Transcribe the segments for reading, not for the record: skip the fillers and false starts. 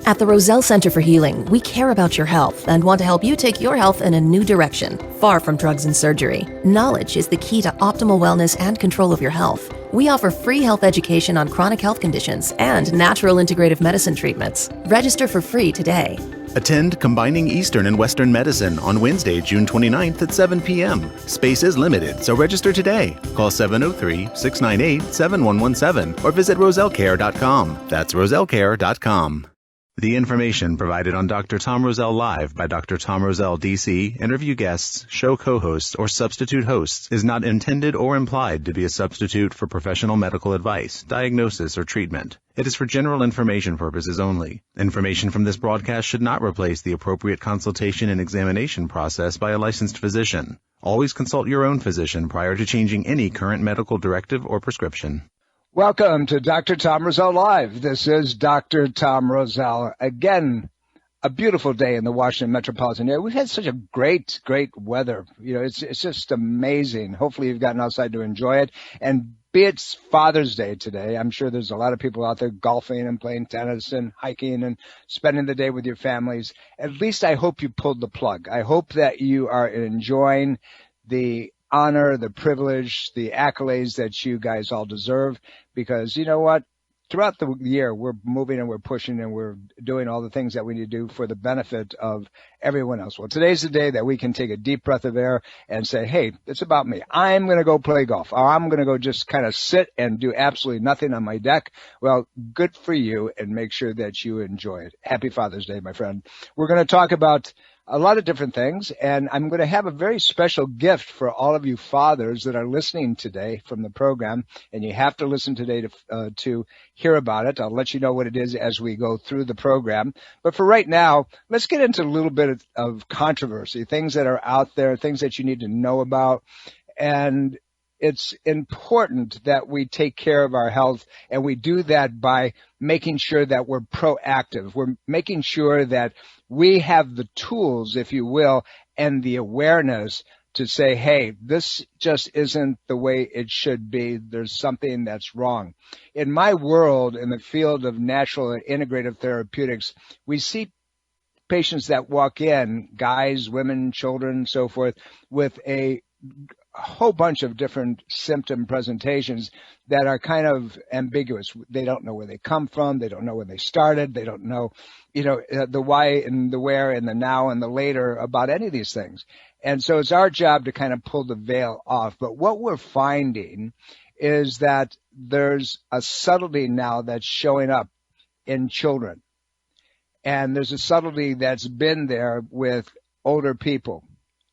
At the Roselle Center for Healing, we care about your health and want to help you take your health in a new direction, far from drugs and surgery. Knowledge is the key to optimal wellness and control of your health. We offer free health education on chronic health conditions and natural integrative medicine treatments. Register for free today. Attend Combining Eastern and Western Medicine on Wednesday, June 29th at 7 p.m. Space is limited, so register today. Call 703-698-7117 or visit rosellecare.com. That's rosellecare.com. The information provided on Dr. Tom Roselle Live by Dr. Tom Roselle, D.C., interview guests, show co-hosts, or substitute hosts is not intended or implied to be a substitute for professional medical advice, diagnosis, or treatment. It is for general information purposes only. Information from this broadcast should not replace the appropriate consultation and examination process by a licensed physician. Always consult your own physician prior to changing any current medical directive or prescription. Welcome to Dr. Tom Roselle Live. This is Dr. Tom Roselle. Again, a beautiful day in the Washington metropolitan area. We've had such a great weather. You know, it's just amazing. Hopefully you've gotten outside to enjoy it. And be it Father's Day today, I'm sure there's a lot of people out there golfing and playing tennis and hiking and spending the day with your families. At least I hope you pulled the plug. I hope that you are enjoying the honor, the privilege, the accolades that you guys all deserve, because you know what? Throughout the year, we're moving and we're pushing and we're doing all the things that we need to do for the benefit of everyone else. Well, today's the day that we can take a deep breath of air and say, hey, it's about me. I'm going to go play golf, or I'm going to go just kind of sit and do absolutely nothing on my deck. Well, good for you, and make sure that you enjoy it. Happy Father's Day, my friend. We're going to talk about a lot of different things, and I'm going to have a very special gift for all of you fathers that are listening today from the program, and you have to listen today to hear about it. I'll let you know what it is as we go through the program. But for right now, let's get into a little bit of controversy, things that are out there, things that you need to know about. And it's important that we take care of our health, and we do that by making sure that we're proactive. We're making sure that we have the tools, if you will, and the awareness to say, hey, this just isn't the way it should be. There's something that's wrong. In my world, in the field of natural and integrative therapeutics, we see patients that walk in, guys, women, children, so forth, with a whole bunch of different symptom presentations that are kind of ambiguous. They don't know where they come from. They don't know where they started. They don't know, the why and the where and the now and the later about any of these things. And so it's our job to kind of pull the veil off. But what we're finding is that there's a subtlety now that's showing up in children. And there's a subtlety that's been there with older people.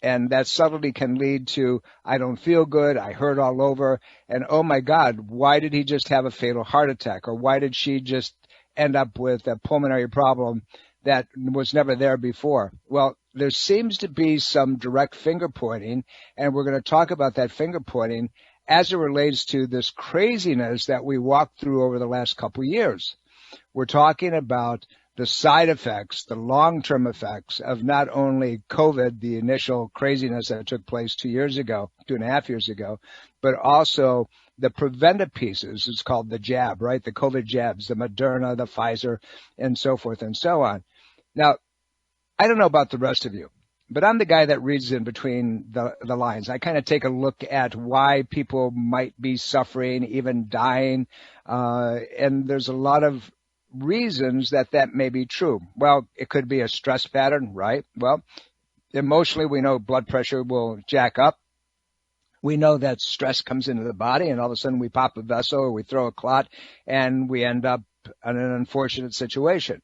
And that subtlety can lead to, I don't feel good, I hurt all over, and oh my God, why did he just have a fatal heart attack? Or why did she just end up with a pulmonary problem that was never there before? Well, there seems to be some direct finger pointing, and we're going to talk about that finger pointing as it relates to this craziness that we walked through over the last couple of years. We're talking about the side effects, the long-term effects of not only COVID, the initial craziness that took place 2.5 years ago, but also the preventive pieces. It's called the jab, right? The COVID jabs, the Moderna, the Pfizer, and so forth and so on. Now, I don't know about the rest of you, but I'm the guy that reads in between the lines. I kind of take a look at why people might be suffering, even dying, and there's a lot of reasons that may be true. Well, it could be a stress pattern, right? Well, emotionally, we know blood pressure will jack up. We know that stress comes into the body, and all of a sudden we pop a vessel or we throw a clot, and we end up in an unfortunate situation.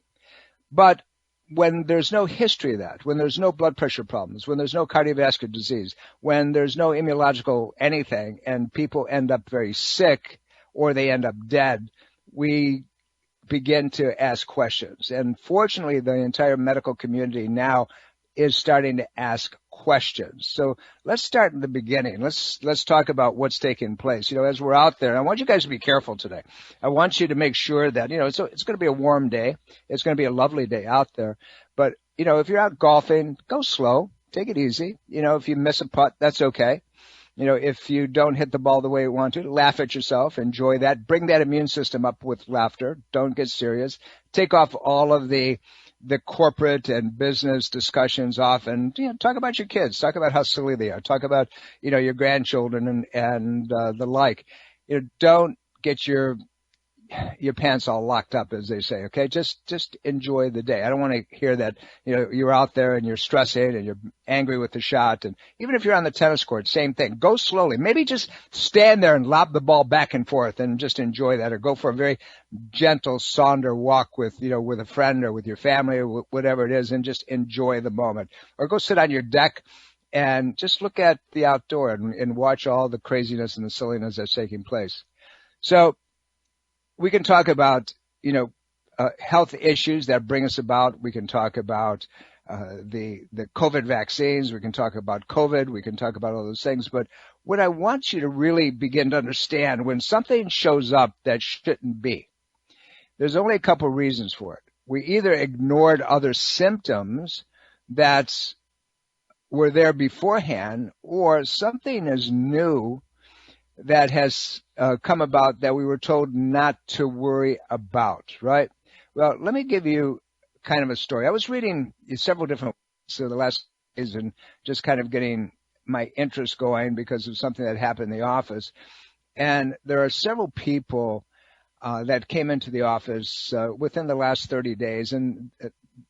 But when there's no history of that, when there's no blood pressure problems, when there's no cardiovascular disease, when there's no immunological anything, and people end up very sick or they end up dead, we begin to ask questions. And fortunately, the entire medical community now is starting to ask questions. So let's start in the beginning. Let's talk about what's taking place. As we're out there, I want you guys to be careful today. I want you to make sure that, it's going to be a warm day. It's going to be a lovely day out there. But, if you're out golfing, go slow. Take it easy. If you miss a putt, that's okay. if you don't hit the ball the way you want to, laugh at yourself, enjoy that, bring that immune system up with laughter. Don't get serious. Take off all of the corporate and business discussions off, and talk about your kids, talk about how silly they are, talk about your grandchildren and the like. Don't get your pants all locked up, as they say. Okay, just enjoy the day. I don't want to hear that you're out there and you're stressing and you're angry with the shot. And even if you're on the tennis court, same thing. Go slowly. Maybe just stand there and lob the ball back and forth and just enjoy that, or go for a very gentle saunter walk with a friend or with your family or whatever it is, and just enjoy the moment. Or go sit on your deck and just look at the outdoor and watch all the craziness and the silliness that's taking place. So we can talk about, health issues that bring us about. We can talk about the COVID vaccines. We can talk about COVID. We can talk about all those things. But what I want you to really begin to understand, when something shows up that shouldn't be, there's only a couple of reasons for it. We either ignored other symptoms that were there beforehand, or something is new that has come about that we were told not to worry about, right? Well, let me give you kind of a story. I was reading several different the last days and just kind of getting my interest going because of something that happened in the office. And there are several people that came into the office within the last 30 days, and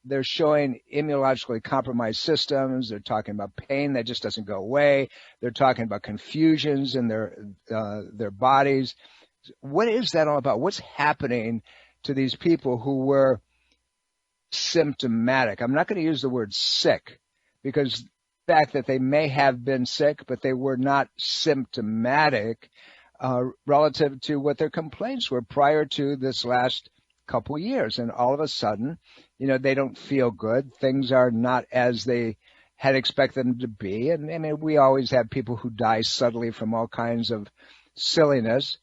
they're showing immunologically compromised systems. They're talking about pain that just doesn't go away. They're talking about confusions in their bodies. What is that all about? What's happening to these people who were symptomatic? I'm not going to use the word sick, because the fact that they may have been sick, but they were not symptomatic relative to what their complaints were prior to this last couple years. And all of a sudden, they don't feel good. Things are not as they had expected them to be. And I mean, we always have people who die suddenly from all kinds of silliness.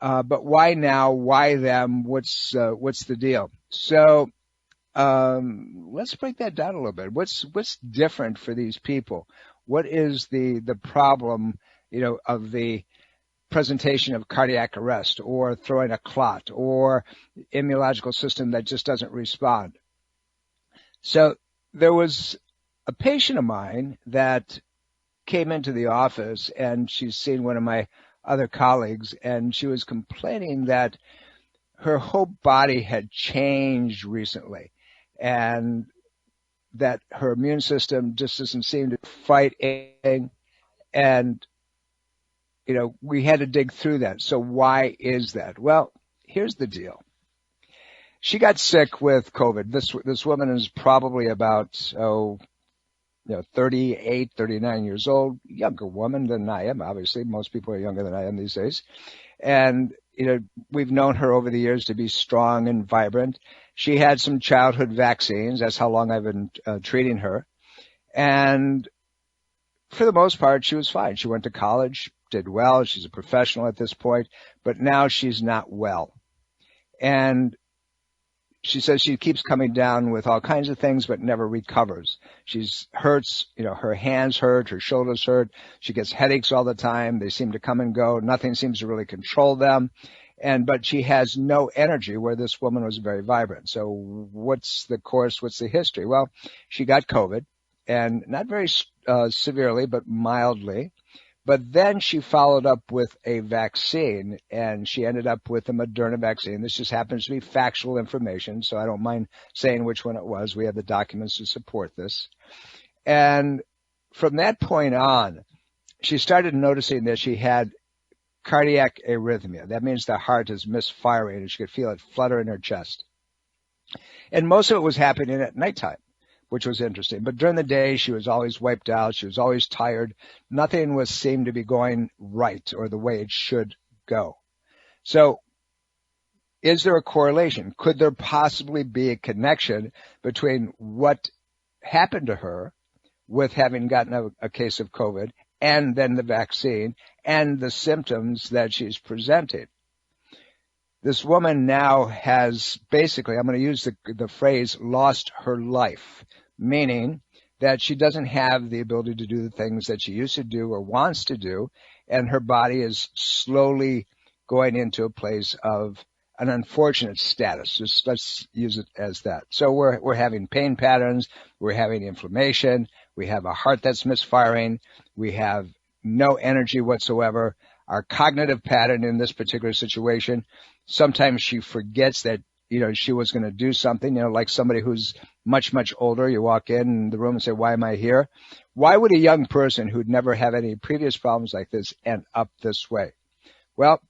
But why now? Why them? What's the deal? So let's break that down a little bit. What's different for these people? What is the problem, of the presentation of cardiac arrest, or throwing a clot, or immunological system that just doesn't respond? So there was a patient of mine that came into the office, and she's seen one of my other colleagues, and she was complaining that her whole body had changed recently, and that her immune system just doesn't seem to fight anything. And we had to dig through that. So why is that? Well, here's the deal. She got sick with COVID. This woman is probably about 38, 39 years old, younger woman than I am. Obviously, most people are younger than I am these days. And we've known her over the years to be strong and vibrant. She had some childhood vaccines. That's how long I've been treating her. And for the most part, she was fine. She went to college, did well. She's a professional at this point, but now she's not well. And she says she keeps coming down with all kinds of things, but never recovers. She's hurts, her hands hurt, her shoulders hurt. She gets headaches all the time. They seem to come and go. Nothing seems to really control them. But she has no energy, where this woman was very vibrant. So what's the course? What's the history? Well, she got COVID, and not very severely, but mildly. But then she followed up with a vaccine, and she ended up with a Moderna vaccine. This just happens to be factual information, so I don't mind saying which one it was. We have the documents to support this. And from that point on, she started noticing that she had cardiac arrhythmia. That means the heart is misfiring, and she could feel it flutter in her chest. And most of it was happening at nighttime, which was interesting. But during the day, she was always wiped out. She was always tired. Nothing seemed to be going right, or the way it should go. So is there a correlation? Could there possibly be a connection between what happened to her with having gotten a case of COVID, and then the vaccine, and the symptoms that she's presenting? This woman now has basically, I'm going to use the phrase, lost her life, meaning that she doesn't have the ability to do the things that she used to do or wants to do, and her body is slowly going into a place of an unfortunate status. Just let's use it as that. So we're having pain patterns, we're having inflammation, we have a heart that's misfiring, we have no energy whatsoever. Our cognitive pattern in this particular situation, sometimes she forgets that, she was going to do something, like somebody who's much, much older. You walk in the room and say, why am I here? Why would a young person who'd never had any previous problems like this end up this way? Well,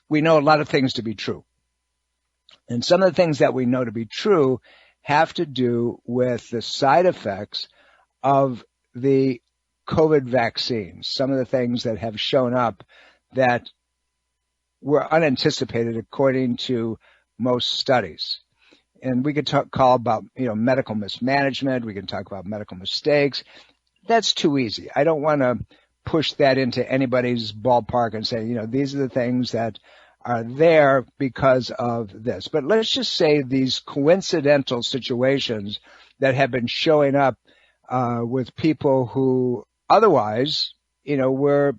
we know a lot of things to be true. And some of the things that we know to be true have to do with the side effects of the COVID vaccine. Some of the things that have shown up that were unanticipated according to most studies. And we could call about, medical mismanagement. We can talk about medical mistakes. That's too easy. I don't want to push that into anybody's ballpark and say, these are the things that are there because of this. But let's just say these coincidental situations that have been showing up with people who otherwise, were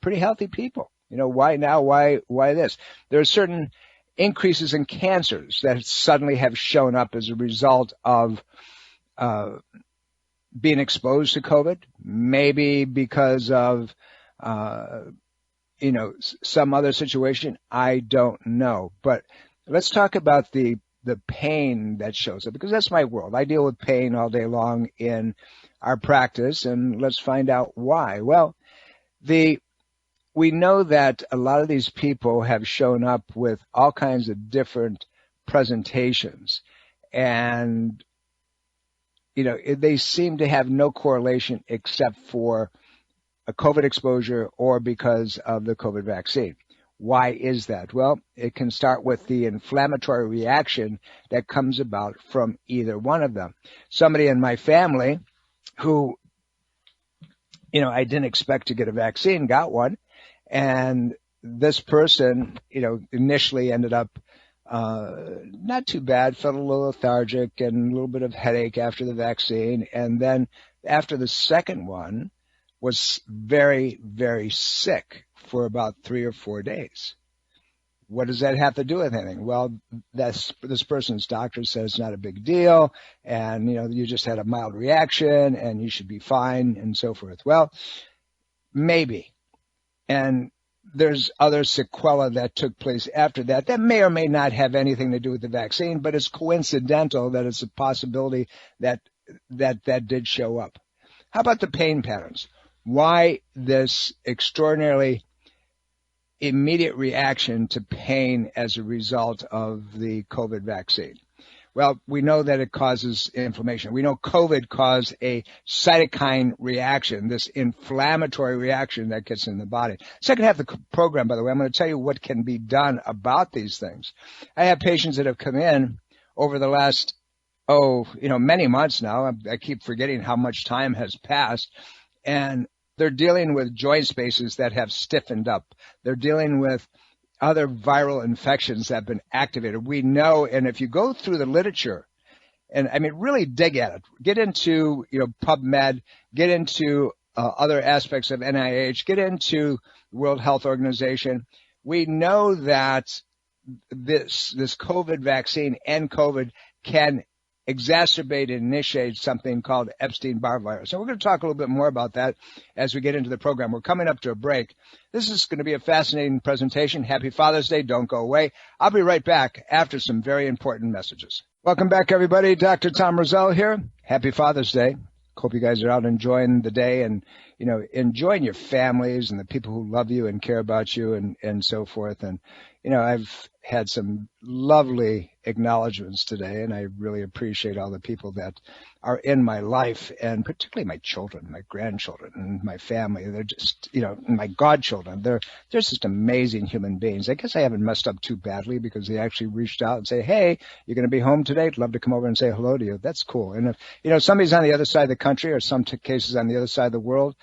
pretty healthy people. Why now? Why this? There are certain increases in cancers that suddenly have shown up as a result of being exposed to COVID, maybe because of, some other situation. I don't know. But let's talk about the pain that shows up, because that's my world. I deal with pain all day long in our practice, and let's find out why. Well, we know that a lot of these people have shown up with all kinds of different presentations, and they seem to have no correlation except for a COVID exposure or because of the COVID vaccine. Why is that? Well, it can start with the inflammatory reaction that comes about from either one of them. Somebody in my family who, I didn't expect to get a vaccine, got one. And this person, initially ended up not too bad, felt a little lethargic and a little bit of headache after the vaccine. And then after the second one, was very, very sick for about 3 or 4 days. What does that have to do with anything? Well, this person's doctor says it's not a big deal, and you just had a mild reaction and you should be fine and so forth. Well, maybe. And there's other sequelae that took place after that that may or may not have anything to do with the vaccine, but it's coincidental that it's a possibility that did show up. How about the pain patterns? Why this extraordinarily immediate reaction to pain as a result of the COVID vaccine? Well, we know that it causes inflammation. We know COVID caused a cytokine reaction, this inflammatory reaction that gets in the body. Second half of the program, by the way, I'm going to tell you what can be done about these things. I have patients that have come in over the last, many months now. I keep forgetting how much time has passed. And they're dealing with joint spaces that have stiffened up. They're dealing with other viral infections that have been activated. We know, and if you go through the literature, and really dig at it, get into, PubMed, get into other aspects of NIH, get into the World Health Organization. We know that this COVID vaccine and COVID can exacerbate and initiate something called Epstein-Barr virus. And we're going to talk a little bit more about that as we get into the program. We're coming up to a break. This is going to be a fascinating presentation. Happy Father's Day. Don't go away. I'll be right back after some very important messages. Welcome back, everybody. Dr. Tom Roselle here. Happy Father's Day. Hope you guys are out enjoying the day and, enjoying your families and the people who love you and care about you and so forth. And, I've had some lovely acknowledgments today, and I really appreciate all the people that are in my life, and particularly my children, my grandchildren, and my family. They're just, my godchildren. They're just amazing human beings. I guess I haven't messed up too badly because they actually reached out and say, hey, you're going to be home today? I'd love to come over and say hello to you. That's cool. And if, somebody's on the other side of the country or some cases on the other side of the world,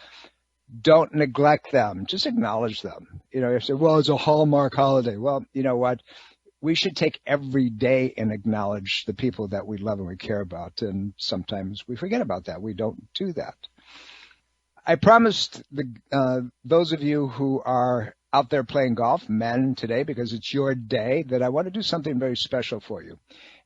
don't neglect them. Just acknowledge them. You say, well, it's a Hallmark holiday. Well, you know what? we should take every day and acknowledge the people that we love and we care about. And sometimes we forget about that. We don't do that. I promised those of you who are out there playing golf, men today, because it's your day, that I want to do something very special for you.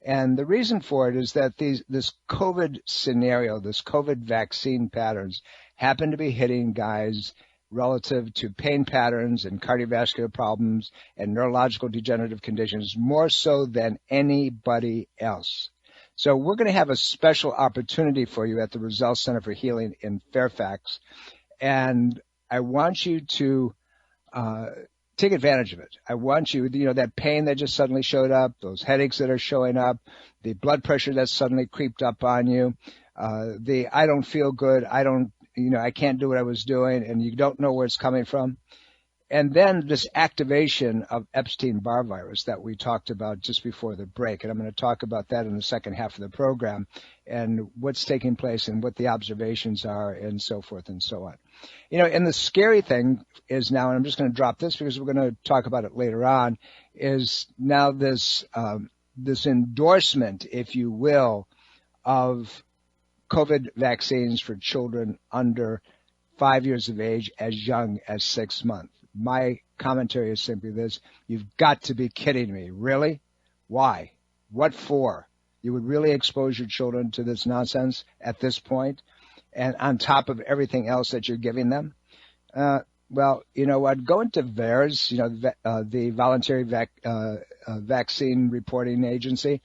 And the reason for it is that this COVID scenario, this COVID vaccine patterns happen to be hitting guys relative to pain patterns and cardiovascular problems and neurological degenerative conditions more so than anybody else. So we're going to have a special opportunity for you at the Roselle Center for Healing in Fairfax. And I want you to take advantage of it. I want you, that pain that just suddenly showed up, those headaches that are showing up, the blood pressure that suddenly creeped up on you, I don't feel good, I can't do what I was doing, and you don't know where it's coming from. And then this activation of Epstein-Barr virus that we talked about just before the break. And I'm going to talk about that in the second half of the program and what's taking place and what the observations are and so forth and so on. And the scary thing is now, and I'm just going to drop this because we're going to talk about it later on, is now this endorsement, if you will, of COVID vaccines for children under 5 years of age as young as 6 months. My commentary is simply this: you've got to be kidding me. Really? Why? What for? You would really expose your children to this nonsense at this point, and on top of everything else that you're giving them? Well, you know what? Go into VAERS, the Voluntary Vaccine Reporting Agency,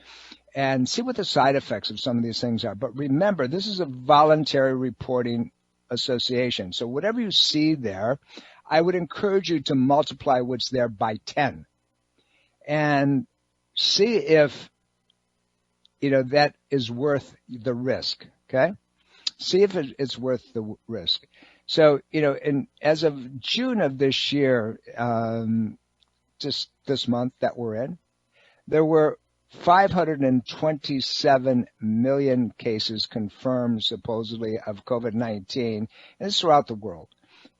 and see what the side effects of some of these things are. But remember, this is a voluntary reporting association. So whatever you see there, I would encourage you to multiply what's there by 10 and see if, that is worth the risk. Okay. See if it's worth the risk. So, as of June of this year, just this month that we're in, there were 527 million cases confirmed supposedly of COVID-19, and it's throughout the world.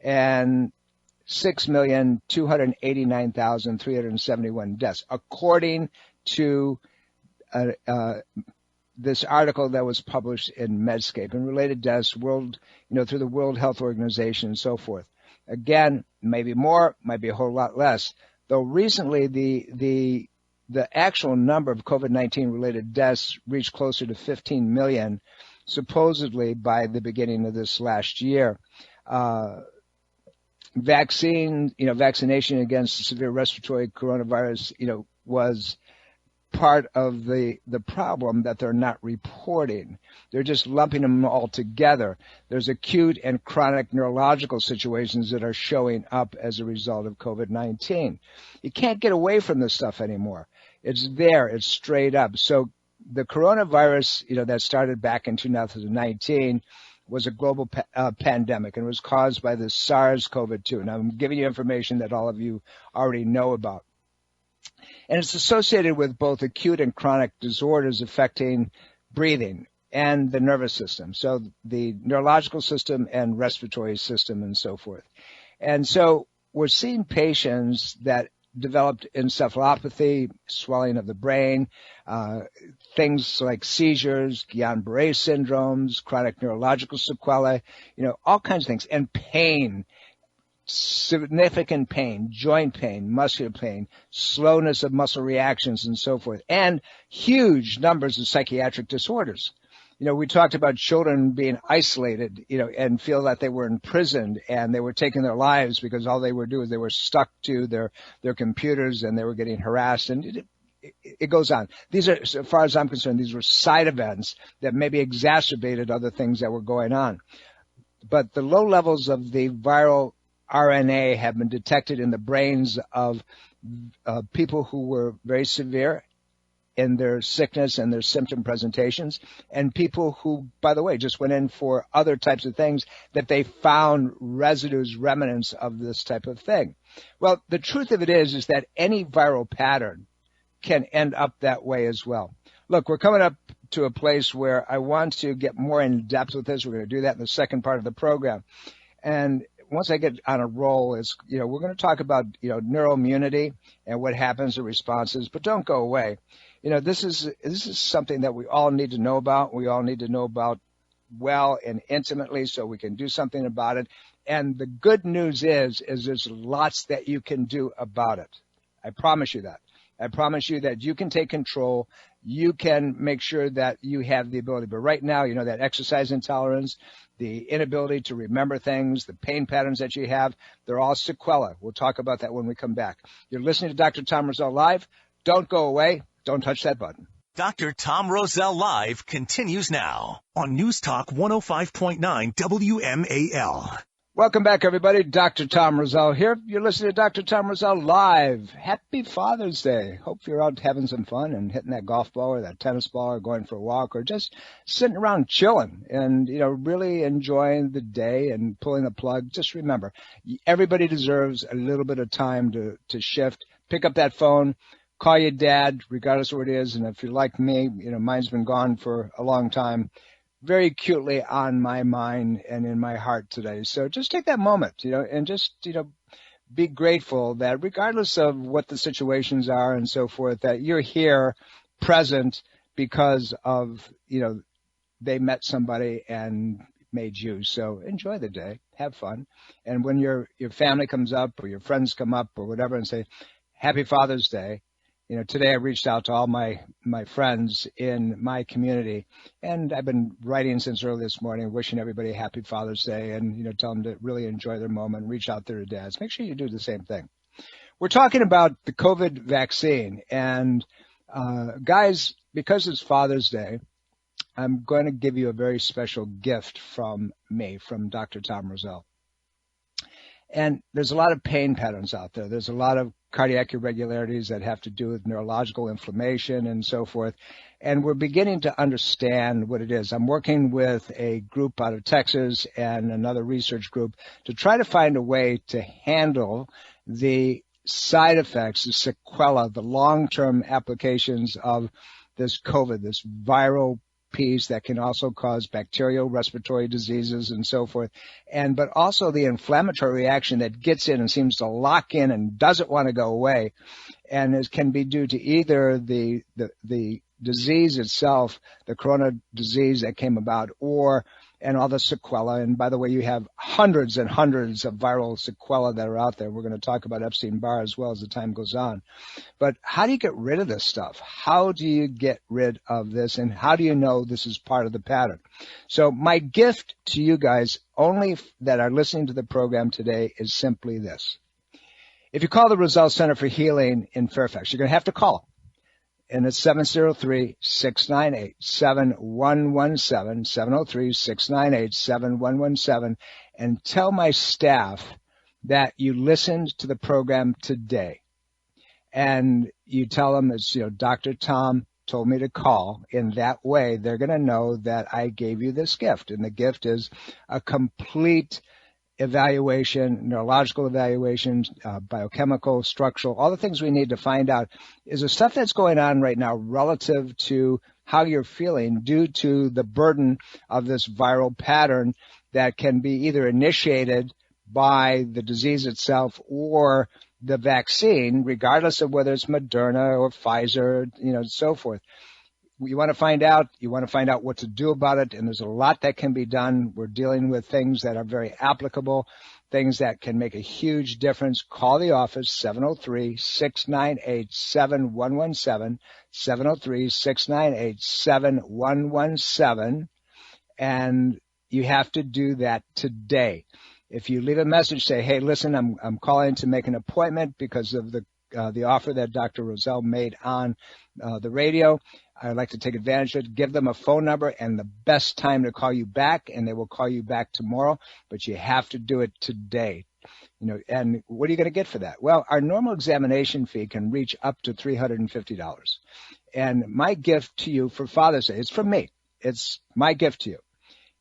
And 6,289,371 deaths, according to this article that was published in Medscape, and related deaths through the World Health Organization and so forth. Again, maybe more, might be a whole lot less. Though recently the actual number of COVID-19 related deaths reached closer to 15 million, supposedly by the beginning of this last year. Vaccination against severe respiratory coronavirus, was part of the problem that they're not reporting. They're just lumping them all together. There's acute and chronic neurological situations that are showing up as a result of COVID-19. You can't get away from this stuff anymore. It's there. It's straight up. So the coronavirus, that started back in 2019 was a global pandemic, and it was caused by the SARS-CoV-2. Now, I'm giving you information that all of you already know about. And it's associated with both acute and chronic disorders affecting breathing and the nervous system, so the neurological system and respiratory system and so forth. And so we're seeing patients that developed encephalopathy, swelling of the brain, things like seizures, Guillain-Barré syndromes, chronic neurological sequelae, all kinds of things, and pain, significant pain, joint pain, muscular pain, slowness of muscle reactions and so forth, and huge numbers of psychiatric disorders. We talked about children being isolated, and feel that they were imprisoned and they were taking their lives because all they were doing is they were stuck to their computers and they were getting harassed, and it goes on. These are, as far as I'm concerned, these were side events that maybe exacerbated other things that were going on. But the low levels of the viral RNA have been detected in the brains of people who were very severe in their sickness and their symptom presentations, and people who, by the way, just went in for other types of things that they found residues, remnants of this type of thing. Well, the truth of it is that any viral pattern can end up that way as well. Look, we're coming up to a place where I want to get more in depth with this. We're going to do that in the second part of the program. And once I get on a roll is, we're going to talk about, neuroimmunity and what happens to responses, but don't go away. This is something that we all need to know about. We all need to know about well and intimately so we can do something about it. And the good news is there's lots that you can do about it. I promise you that. I promise you that you can take control. You can make sure that you have the ability. But right now, that exercise intolerance, the inability to remember things, the pain patterns that you have, they're all sequelae. We'll talk about that when we come back. You're listening to Dr. Tom Roselle Live. Don't go away. Don't touch that button. Dr. Tom Roselle Live continues now on News Talk 105.9 WMAL. Welcome back, everybody. Dr. Tom Roselle here. You're listening to Dr. Tom Roselle Live. Happy Father's Day. Hope you're out having some fun and hitting that golf ball or that tennis ball or going for a walk or just sitting around chilling and, really enjoying the day and pulling the plug. Just remember, everybody deserves a little bit of time to shift. Pick up that phone. Call your dad, regardless of what it is. And if you're like me, mine's been gone for a long time. Very acutely on my mind and in my heart today. So just take that moment, and just, be grateful that regardless of what the situations are and so forth, that you're here present because of, they met somebody and made you. So enjoy the day, have fun. And when your family comes up or your friends come up or whatever and say, Happy Father's Day. Today I reached out to all my friends in my community, and I've been writing since early this morning, wishing everybody a happy Father's Day and, tell them to really enjoy their moment, reach out to their dads. Make sure you do the same thing. We're talking about the COVID vaccine, and guys, because it's Father's Day, I'm going to give you a very special gift from me, from Dr. Tom Roselle. And there's a lot of pain patterns out there. There's a lot of cardiac irregularities that have to do with neurological inflammation and so forth. And we're beginning to understand what it is. I'm working with a group out of Texas and another research group to try to find a way to handle the side effects, the sequelae, the long-term applications of this COVID, this viral piece that can also cause bacterial respiratory diseases and so forth, but also the inflammatory reaction that gets in and seems to lock in and doesn't want to go away, and it can be due to either the disease itself, the corona disease that came about, and all the sequelae. And by the way, you have hundreds and hundreds of viral sequelae that are out there. We're going to talk about Epstein-Barr as well as the time goes on. But how do you get rid of this stuff? How do you get rid of this? And how do you know this is part of the pattern? So my gift to you guys, only that are listening to the program today, is simply this. If you call the Roselle Center for Healing in Fairfax, you're going to have to call them. And it's 703-698-7117, 703-698-7117, and tell my staff that you listened to the program today. And you tell them it's, Dr. Tom told me to call. In that way, they're going to know that I gave you this gift. And the gift is a complete evaluation, neurological evaluation, biochemical, structural, all the things we need to find out. Is there stuff that's going on right now relative to how you're feeling due to the burden of this viral pattern that can be either initiated by the disease itself or the vaccine, regardless of whether it's Moderna or Pfizer, so forth. You want to find out what to do about it, and there's a lot that can be done. We're dealing with things that are very applicable, things that can make a huge difference. Call the office, 703-698-7117, 703-698-7117, and you have to do that today. If you leave a message, say, hey, listen, I'm calling to make an appointment because of the offer that Dr. Roselle made on the radio. I'd like to take advantage of it. Give them a phone number and the best time to call you back, and they will call you back tomorrow, but you have to do it today. And what are you going to get for that? Well, our normal examination fee can reach up to $350. And my gift to you for Father's Day, it's from me. It's my gift to you,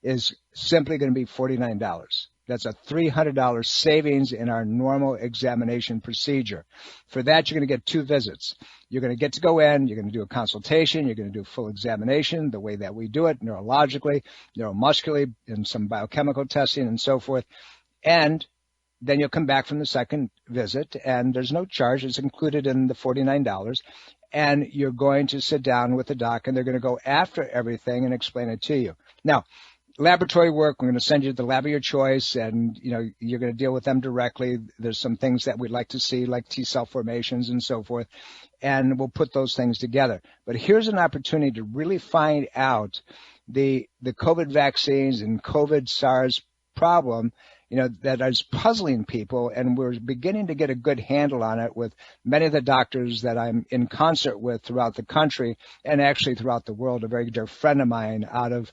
is simply going to be $49. That's a $300 savings in our normal examination procedure. For that, you're going to get 2 visits. You're going to get to go in, you're going to do a consultation, you're going to do a full examination, the way that we do it, neurologically, neuromuscularly, and some biochemical testing and so forth. And then you'll come back from the second visit, and there's no charge. It's included in the $49. And you're going to sit down with the doc, and they're going to go after everything and explain it to you. Now, laboratory work, we're going to send you to the lab of your choice, and you're going to deal with them directly. There's some things that we'd like to see, like T-cell formations and so forth, and we'll put those things together. But here's an opportunity to really find out the COVID vaccines and COVID SARS problem, that is puzzling people, and we're beginning to get a good handle on it with many of the doctors that I'm in concert with throughout the country and actually throughout the world. A very dear friend of mine out of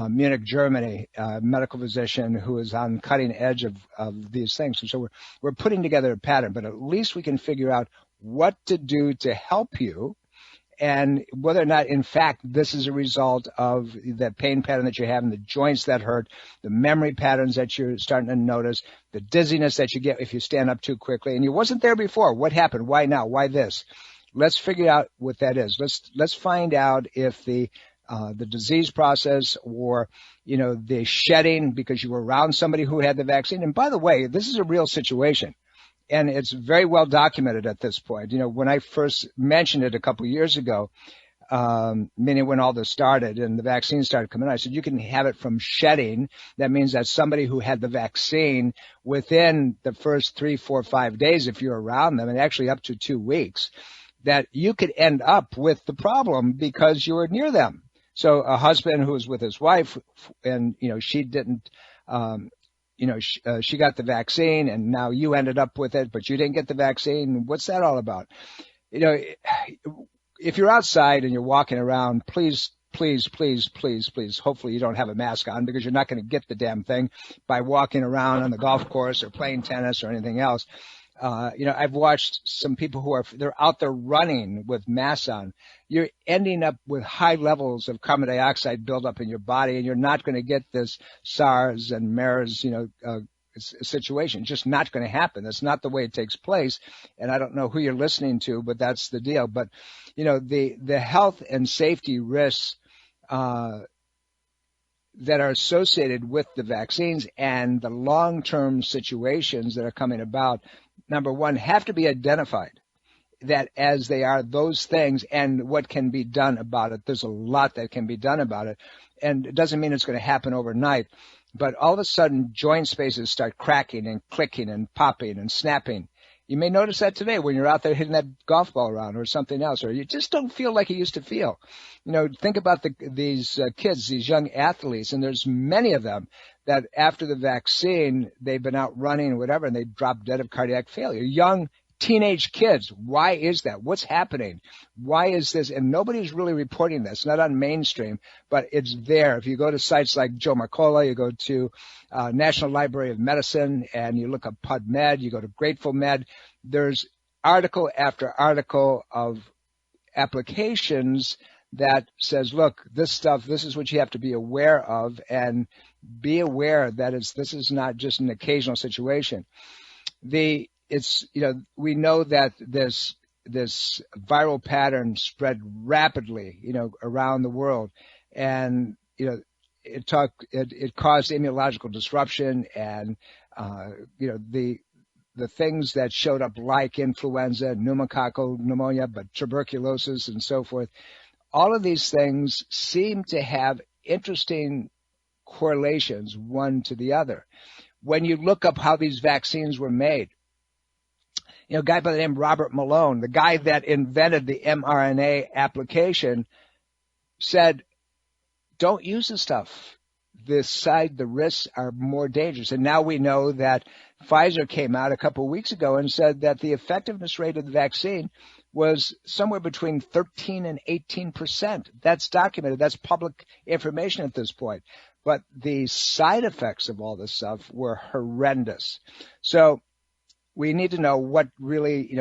Munich, Germany, a medical physician who is on cutting edge of these things. And so we're putting together a pattern, but at least we can figure out what to do to help you, and whether or not, in fact, this is a result of the pain pattern that you have in the joints that hurt, the memory patterns that you're starting to notice, the dizziness that you get if you stand up too quickly, and you wasn't there before. What happened? Why now? Why this? Let's figure out what that is. Let's find out if the disease process or, the shedding because you were around somebody who had the vaccine. And by the way, this is a real situation. And it's very well documented at this point. When I first mentioned it a couple of years ago, meaning when all this started and the vaccine started coming out, I said, you can have it from shedding. That means that somebody who had the vaccine within the first 3, 4, 5 days, if you're around them, and actually up to 2 weeks, that you could end up with the problem because you were near them. So a husband who was with his wife and, she didn't, she got the vaccine and now you ended up with it, but you didn't get the vaccine. What's that all about? If you're outside and you're walking around, please, hopefully you don't have a mask on because you're not going to get the damn thing by walking around on the golf course or playing tennis or anything else. I've watched some people they're out there running with masks on. You're ending up with high levels of carbon dioxide buildup in your body, and you're not going to get this SARS and MERS, situation. It's just not going to happen. That's not the way it takes place. And I don't know who you're listening to, but that's the deal. But, the health and safety risks, that are associated with the vaccines and the long-term situations that are coming about, number one, have to be identified that as they are those things and what can be done about it. There's a lot that can be done about it. And it doesn't mean it's going to happen overnight, but all of a sudden joint spaces start cracking and clicking and popping and snapping. You may notice that today when you're out there hitting that golf ball around or something else, or you just don't feel like you used to feel. Think about these kids, these young athletes, and there's many of them that after the vaccine, they've been out running or whatever, and they drop dead of cardiac failure. Young teenage kids. Why is that? What's happening? Why is this? And nobody's really reporting this, not on mainstream, but it's there. If you go to sites like Joe Mercola, you go to National Library of Medicine, and you look up PubMed, you go to Grateful Med, there's article after article of applications that says, look, this is what you have to be aware of, and be aware that this is not just an occasional situation. We know that this viral pattern spread rapidly, around the world, and it caused immunological disruption, and the things that showed up like influenza, pneumococcal pneumonia, but tuberculosis and so forth. All of these things seem to have interesting correlations one to the other. When you look up how these vaccines were made, a guy by the name of Robert Malone, the guy that invented the mRNA application, said, don't use this stuff. The risks are more dangerous. And now we know that Pfizer came out a couple of weeks ago and said that the effectiveness rate of the vaccine was somewhere between 13 and 18%. That's documented. That's public information at this point. But the side effects of all this stuff were horrendous. So we need to know what really,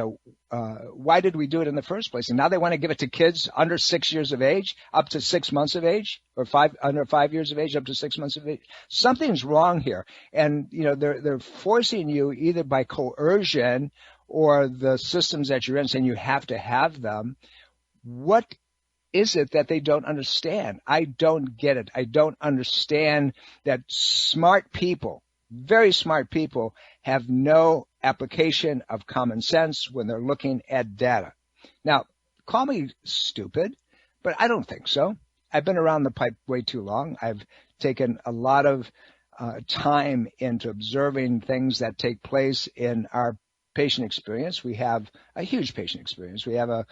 why did we do it in the first place? And now they want to give it to kids under 6 years of age, up to 6 months of age, or under 5 years of age, up to 6 months of age. Something's wrong here. And, they're forcing you either by coercion or the systems that you're in saying you have to have them. What is it that they don't understand? I don't get it. I don't understand that smart people very smart people have no application of common sense when they're looking at data. Now, call me stupid, but I don't think so. I've been around the pipe way too long. I've taken a lot of time into observing things that take place in our patient experience. We have a huge patient experience. We have a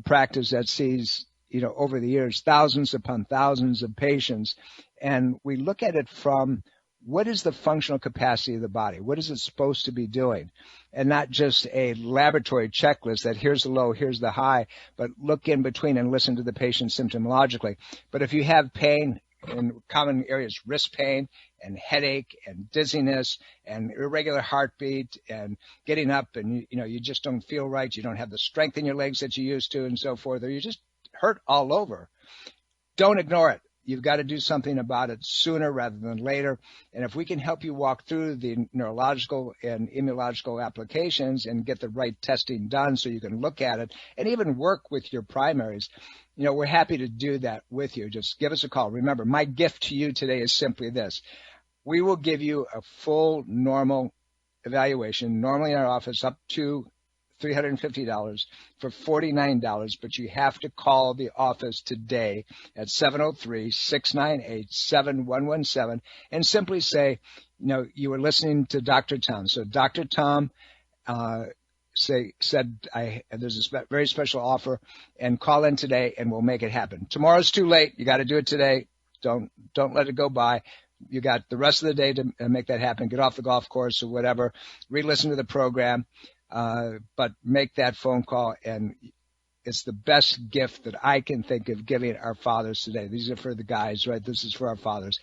practice that sees, over the years, thousands upon thousands of patients. And we look at it from what is the functional capacity of the body? What is it supposed to be doing? And not just a laboratory checklist that here's the low, here's the high, but look in between and listen to the patient symptomologically. But if you have pain in common areas, wrist pain and headache and dizziness and irregular heartbeat and getting up and, you just don't feel right, you don't have the strength in your legs that you used to and so forth, or you just hurt all over, don't ignore it. You've got to do something about it sooner rather than later. And if we can help you walk through the neurological and immunological applications and get the right testing done so you can look at it and even work with your primaries, we're happy to do that with you. Just give us a call. Remember, my gift to you today is simply this. We will give you a full normal evaluation, normally in our office up to $350 for $49, but you have to call the office today at 703-698-7117 and simply say, you were listening to Dr. Tom. So Dr. Tom said there's a very special offer, and call in today and we'll make it happen. Tomorrow's too late. You got to do it today. Don't let it go by. You got the rest of the day to make that happen. Get off the golf course or whatever. Re-listen to the program. But make that phone call, and it's the best gift that I can think of giving our fathers today. These are for the guys, right? This is for our fathers.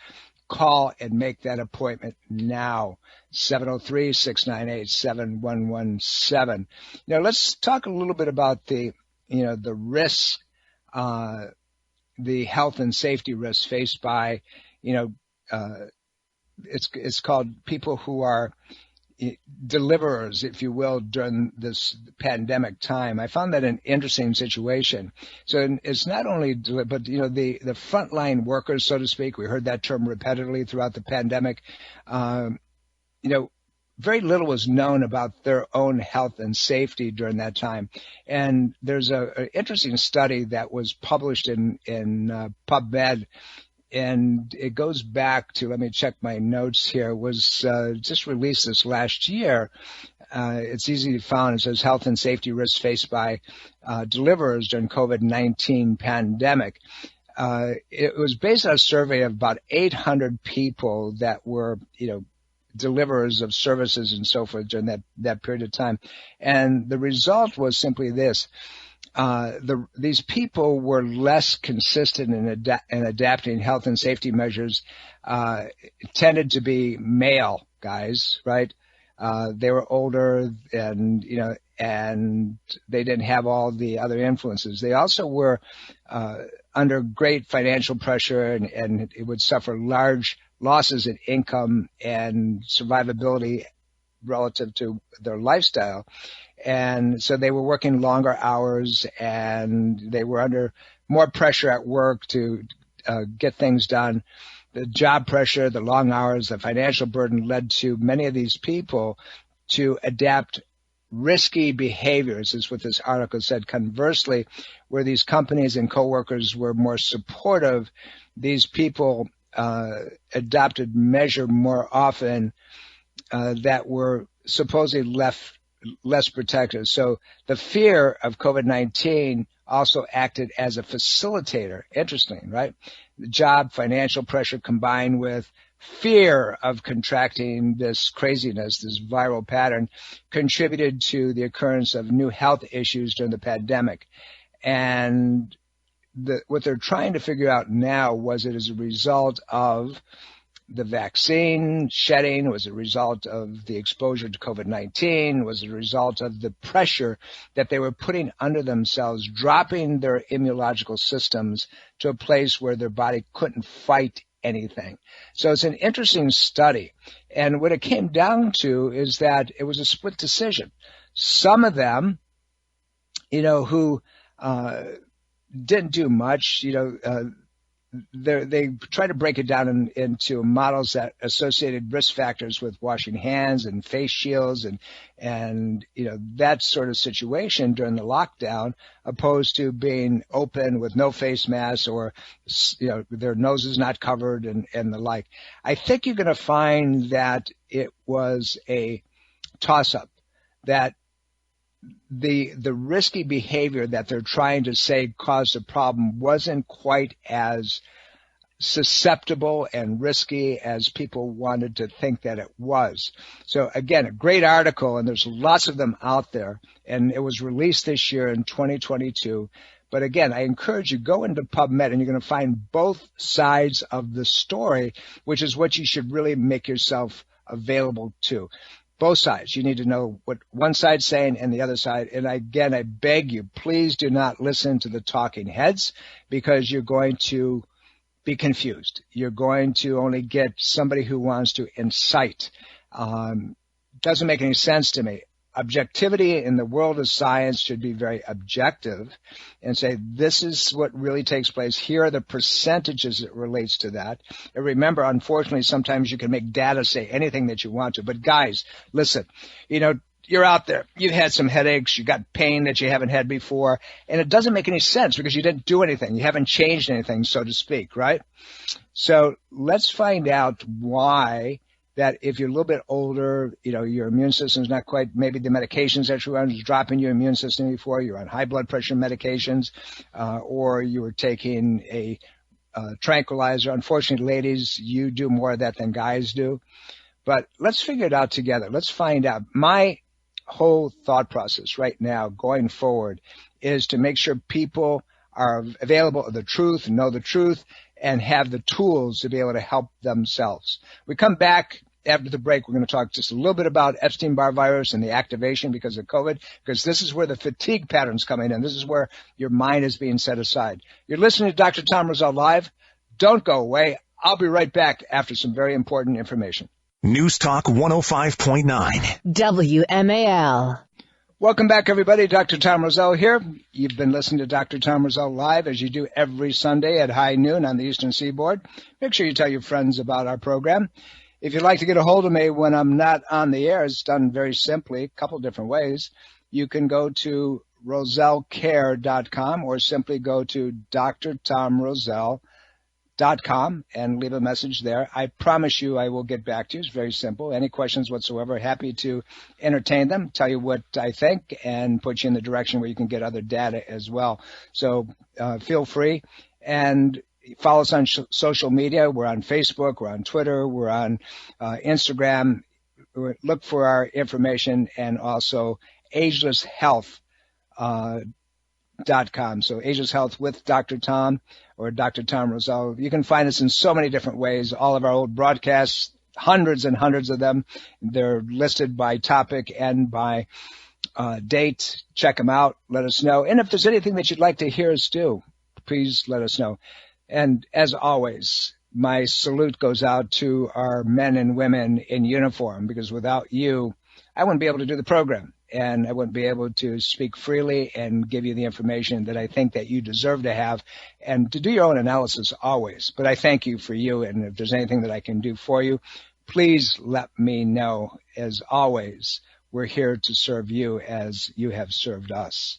Call and make that appointment now, 703-698-7117. Let's talk a little bit about the risks, the health and safety risks faced by, it's called people who are deliverers, if you will, during this pandemic time. I found that an interesting situation. So it's not only, but the frontline workers, so to speak. We heard that term repetitively throughout the pandemic. Very little was known about their own health and safety during that time. And there's an interesting study that was published in PubMed. And it goes back to, let me check my notes here, was just released this last year. It's easy to find. It says health and safety risks faced by deliverers during COVID-19 pandemic. It was based on a survey of about 800 people that were, deliverers of services and so forth during that period of time. And the result was simply this. These people were less consistent in adapting health and safety measures, tended to be male guys, right? They were older and they didn't have all the other influences. They also were, under great financial pressure and it would suffer large losses in income and survivability relative to their lifestyle. And so they were working longer hours and they were under more pressure at work to get things done. The job pressure, the long hours, the financial burden led to many of these people to adapt risky behaviors, is what this article said. Conversely, where these companies and coworkers were more supportive, these people adopted measure more often that were supposedly less protective. So the fear of COVID-19 also acted as a facilitator. Interesting, right? The job, financial pressure combined with fear of contracting this craziness, this viral pattern, contributed to the occurrence of new health issues during the pandemic. And what they're trying to figure out now, was it as a result of the vaccine shedding? Was it a result of the exposure to COVID-19? Was it a result of the pressure that they were putting under themselves, dropping their immunological systems to a place where their body couldn't fight anything? So it's an interesting study. And what it came down to is that it was a split decision. Some of them, who didn't do much, they try to break it down into models that associated risk factors with washing hands and face shields and that sort of situation during the lockdown, opposed to being open with no face masks or their noses not covered and the like. I think you're going to find that it was a toss-up, that the risky behavior that they're trying to say caused a problem wasn't quite as susceptible and risky as people wanted to think that it was. So again, a great article, and there's lots of them out there, and it was released this year in 2022. But again, I encourage you, go into PubMed and you're going to find both sides of the story, which is what you should really make yourself available to. Both sides. You need to know what one side's saying and the other side. And again, I beg you, please do not listen to the talking heads, because you're going to be confused. You're going to only get somebody who wants to incite. Doesn't make any sense to me. Objectivity in the world of science should be very objective and say, this is what really takes place. Here are the percentages that relates to that. And remember, unfortunately, sometimes you can make data say anything that you want to. But guys, listen, you're out there. You've had some headaches. You got pain that you haven't had before. And it doesn't make any sense because you didn't do anything. You haven't changed anything, so to speak, right? So let's find out why that if you're a little bit older, your immune system's not quite, maybe the medications that you're on is dropping your immune system before, you're on high blood pressure medications, or you were taking a tranquilizer. Unfortunately, ladies, you do more of that than guys do. But let's figure it out together. Let's find out. My whole thought process right now going forward is to make sure people are available of the truth, know the truth, and have the tools to be able to help themselves. We come back after the break. We're going to talk just a little bit about Epstein-Barr virus and the activation because of COVID, because this is where the fatigue pattern's coming in. This is where your mind is being set aside. You're listening to Dr. Tom Roselle Live. Don't go away. I'll be right back after some very important information. News Talk 105.9 WMAL. Welcome back, everybody. Dr. Tom Roselle here. You've been listening to Dr. Tom Roselle Live, as you do every Sunday at high noon on the Eastern Seaboard. Make sure you tell your friends about our program. If you'd like to get a hold of me when I'm not on the air, it's done very simply, a couple different ways. You can go to rosellecare.com or simply go to drtomroselle.com and leave a message there. I promise you I will get back to you. It's very simple. Any questions whatsoever, happy to entertain them, tell you what I think, and put you in the direction where you can get other data as well. So feel free. And follow us on social media. We're on Facebook. We're on Twitter. We're on Instagram. Look for our information, and also Ageless Health. .com. So Ageless Health with Dr. Tom or Dr. Tom Roselle. You can find us in so many different ways. All of our old broadcasts, hundreds and hundreds of them. They're listed by topic and by date. Check them out. Let us know. And if there's anything that you'd like to hear us do, please let us know. And as always, my salute goes out to our men and women in uniform, because without you, I wouldn't be able to do the program. And I wouldn't be able to speak freely and give you the information that I think that you deserve to have, and to do your own analysis always. But I thank you for you, and if there's anything that I can do for you, please let me know. As always, we're here to serve you as you have served us.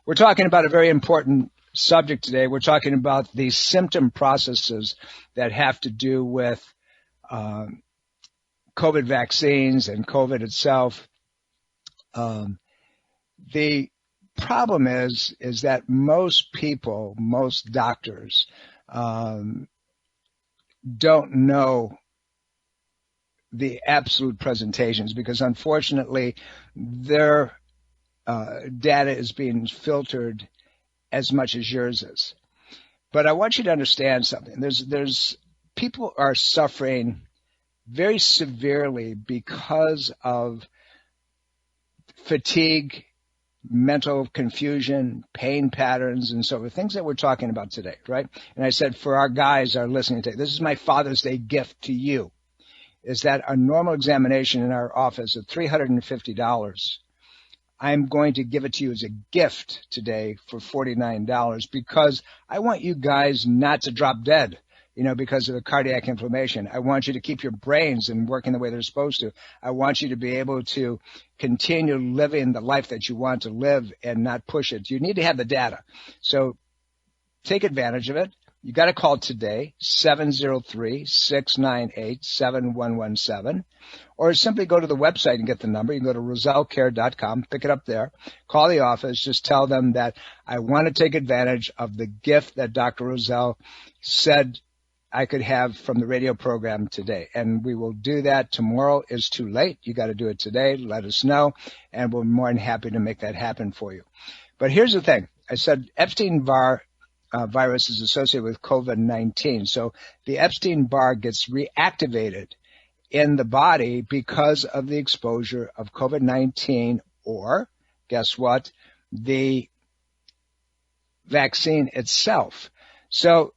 We're talking about a very important subject today. We're talking about the symptom processes that have to do with COVID vaccines and COVID itself. The problem is that most people, most doctors, don't know the absolute presentations, because unfortunately their data is being filtered as much as yours is. But I want you to understand something. There's people are suffering very severely because of fatigue, mental confusion, pain patterns, and so forth, things that we're talking about today, right? And I said, for our guys that are listening today, this is my Father's Day gift to you, is that a normal examination in our office of $350 I'm going to give it to you as a gift today for $49 because I want you guys not to drop dead, because of the cardiac inflammation. I want you to keep your brains and working the way they're supposed to. I want you to be able to continue living the life that you want to live and not push it. You need to have the data. So take advantage of it. You got to call today, 703-698-7117, or simply go to the website and get the number. You can go to rosellecare.com, pick it up there, call the office, just tell them that I want to take advantage of the gift that Dr. Roselle said I could have from the radio program today. And we will do that. Tomorrow is too late. You got to do it today. Let us know, and we're more than happy to make that happen for you. But here's the thing. I said Epstein-Barr virus is associated with COVID-19. So the Epstein-Barr gets reactivated in the body because of the exposure of COVID-19 or, guess what, the vaccine itself. So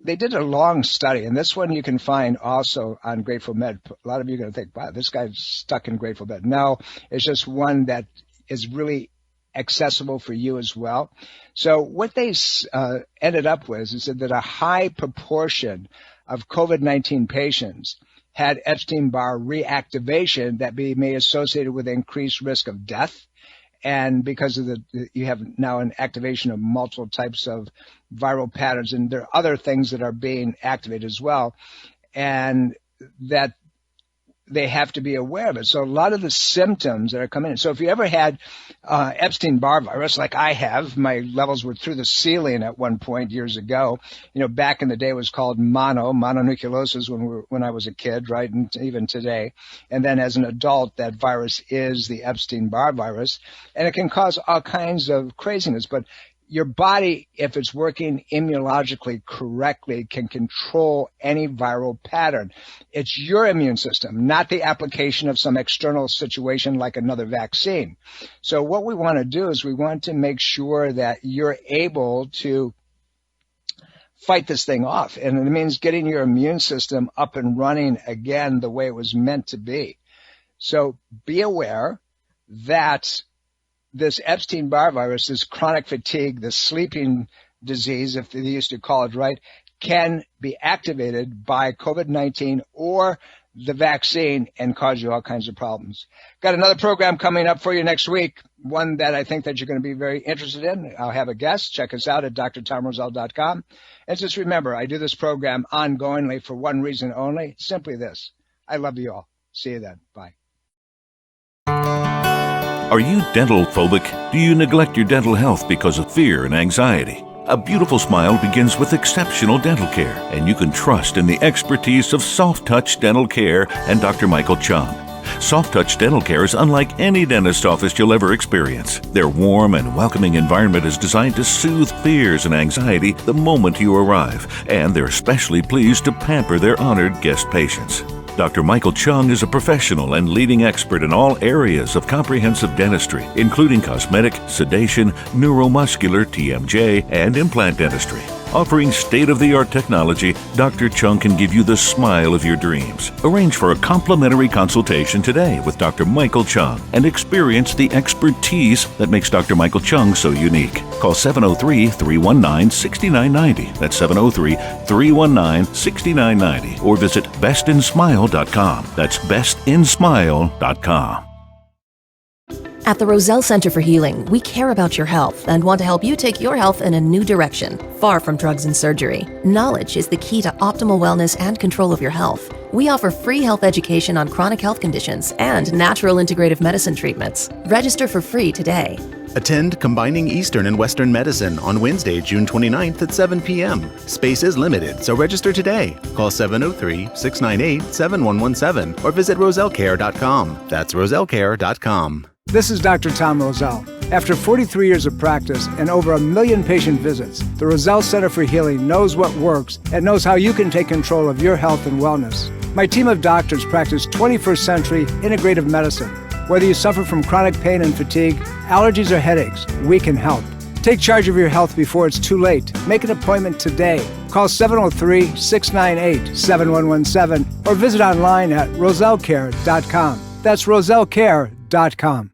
they did a long study, and this one you can find also on Grateful Med. A lot of you are going to think, wow, this guy's stuck in Grateful Med. No, it's just one that is really accessible for you as well. So what they ended up with is that a high proportion of COVID-19 patients had Epstein-Barr reactivation that may associated with increased risk of death. And because of you have now an activation of multiple types of viral patterns, and there are other things that are being activated as well, and that they have to be aware of it. So a lot of the symptoms that are coming in. So if you ever had Epstein-Barr virus, like I have, my levels were through the ceiling at one point years ago. Back in the day it was called mononucleosis when I was a kid, right? And even today. And then as an adult, that virus is the Epstein-Barr virus, and it can cause all kinds of craziness. But your body, if it's working immunologically correctly, can control any viral pattern. It's your immune system, not the application of some external situation like another vaccine. So what we want to do is we want to make sure that you're able to fight this thing off. And it means getting your immune system up and running again the way it was meant to be. So be aware that this Epstein-Barr virus, this chronic fatigue, the sleeping disease, if they used to call it right, can be activated by COVID-19 or the vaccine and cause you all kinds of problems. Got another program coming up for you next week, one that I think that you're going to be very interested in. I'll have a guest. Check us out at drtomroselle.com. And just remember, I do this program ongoingly for one reason only, simply this. I love you all. See you then. Bye. Are you dental phobic? Do you neglect your dental health because of fear and anxiety? A beautiful smile begins with exceptional dental care, and you can trust in the expertise of Soft Touch Dental Care and Dr. Michael Chung. Soft Touch Dental Care is unlike any dentist office you'll ever experience. Their warm and welcoming environment is designed to soothe fears and anxiety the moment you arrive, and they're especially pleased to pamper their honored guest patients. Dr. Michael Chung is a professional and leading expert in all areas of comprehensive dentistry, including cosmetic, sedation, neuromuscular, TMJ, and implant dentistry. Offering state-of-the-art technology, Dr. Chung can give you the smile of your dreams. Arrange for a complimentary consultation today with Dr. Michael Chung and experience the expertise that makes Dr. Michael Chung so unique. Call 703-319-6990. That's 703-319-6990. Or visit bestinsmile.com. That's bestinsmile.com. At the Roselle Center for Healing, we care about your health and want to help you take your health in a new direction, far from drugs and surgery. Knowledge is the key to optimal wellness and control of your health. We offer free health education on chronic health conditions and natural integrative medicine treatments. Register for free today. Attend Combining Eastern and Western Medicine on Wednesday, June 29th at 7 p.m. Space is limited, so register today. Call 703-698-7117 or visit rosellecare.com. That's rosellecare.com. This is Dr. Tom Roselle. After 43 years of practice and over 1 million patient visits, the Roselle Center for Healing knows what works and knows how you can take control of your health and wellness. My team of doctors practice 21st century integrative medicine. Whether you suffer from chronic pain and fatigue, allergies or headaches, we can help. Take charge of your health before it's too late. Make an appointment today. Call 703-698-7117 or visit online at rosellecare.com. That's rosellecare.com.